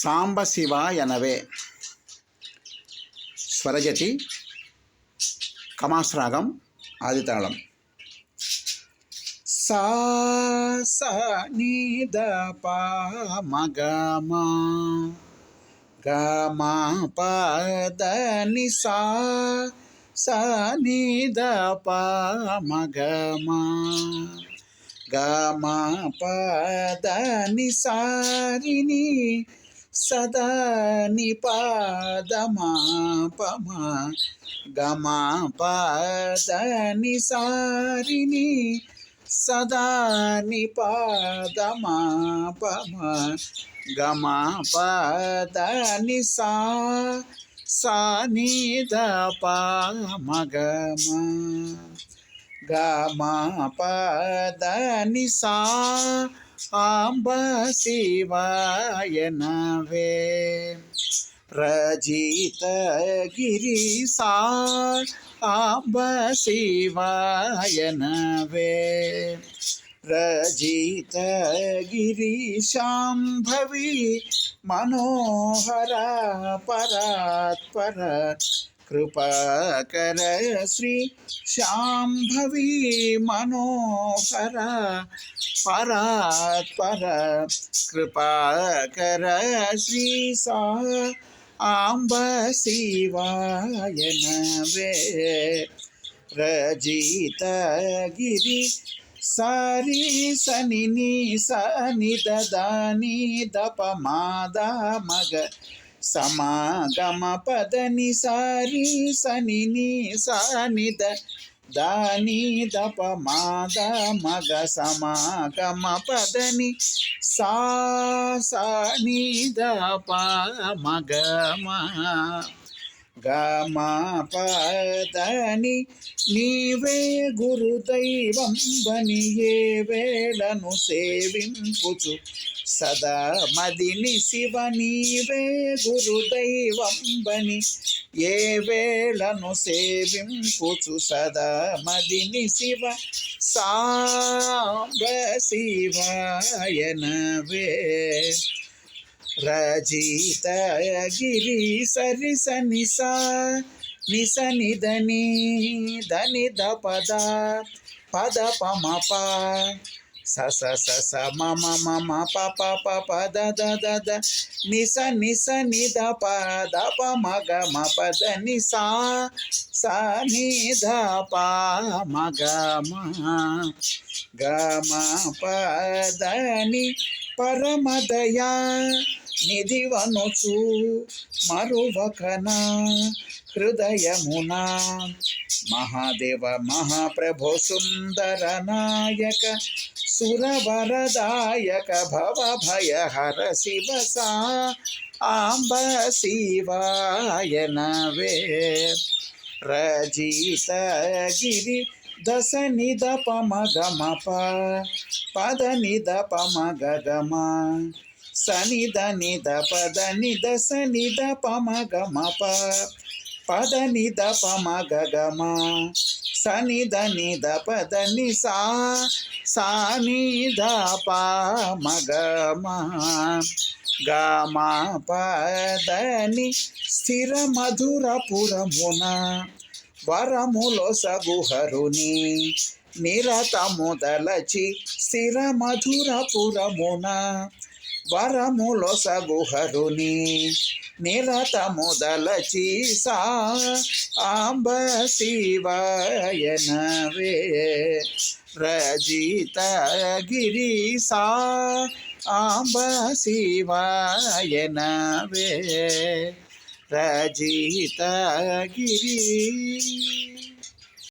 సాంబశివాయనవే. స్వరజతి, కమాస్రాగం, ఆదితాళం. సా సా ని ద ప మ గ మ గ మ ప ద ని సా సా ని ద ప మ గ మ గ మ ప ద ని సా రి ని సదా ని ప ద మ ప మ గ మ ప ద ని సా రి ని సదా ని ప ద మ ప మ గ మ ప ద ని సా సా ని ద ప మ గ మ గ మ ప ద ని సా అంబ శివాయనవే. రజిత గిరి సా అంబ శివాయనవే. రజిత గిరి శాంభవి మనోహర పరాత్పర కృపాకర శ్రీ శాంభవి మనోహర పరాత్పర కృపాకర శ్రీ సా అంబ శివాయనవే. రజిత గిరి సారి సని ని సని దని దప మాద మగ సమాగమ పదని సారి సని ని సని దాని దప మాద మగ సమాగమ పదని సా సని దప మగ మ గ మ పదని నీవే గురుదైవం బని ఏ వేళను సేవింపుచు సదా మదిని శివ. నీవే గురుదైవం బని ఏ వేళను సేవింపుచు సదా మదిని శివ. సాంబ శివాయనవే. రజిత గిరి సరి సని సా ని సని దని దని ద పద పద ప మ ప స స స స మ మ మ మ ప ప ప ప ద ద ద ద ని స ని ద ప ద ప మ గ మ ప ద ని సా సా ని ద ప మ గ మ గ మ ప ద ని పరమదయా నిధివనుచు మరువకన హృదయమున మహాదేవ మహాప్రభో సుందర నాయక సురవరదాయక భవ భయహర శివ సా అంబ శివాయనవే. రజిత గిరి దశ ని ద ప మ గ మ ప పద ని ద ప మ గ గ మ సని ద ని ద ప ద ని ద స ని ద ప మ గ మ ప పద ని ద ప మ గ గ మ సని ద ని ద ప ద ని సా సా ని ద ప మ గ మ గ మ ప ద ని స్థిర మధుర పురమున వరములో సగుహరుని నిరతము దలచి స్థిర మధుర పురమున వరములో సగుహరుని నిరతము దలచి సా అంబ శివాయనవే. రజిత గిరి సా అంబ శివాయనవే. రజిత గిరి.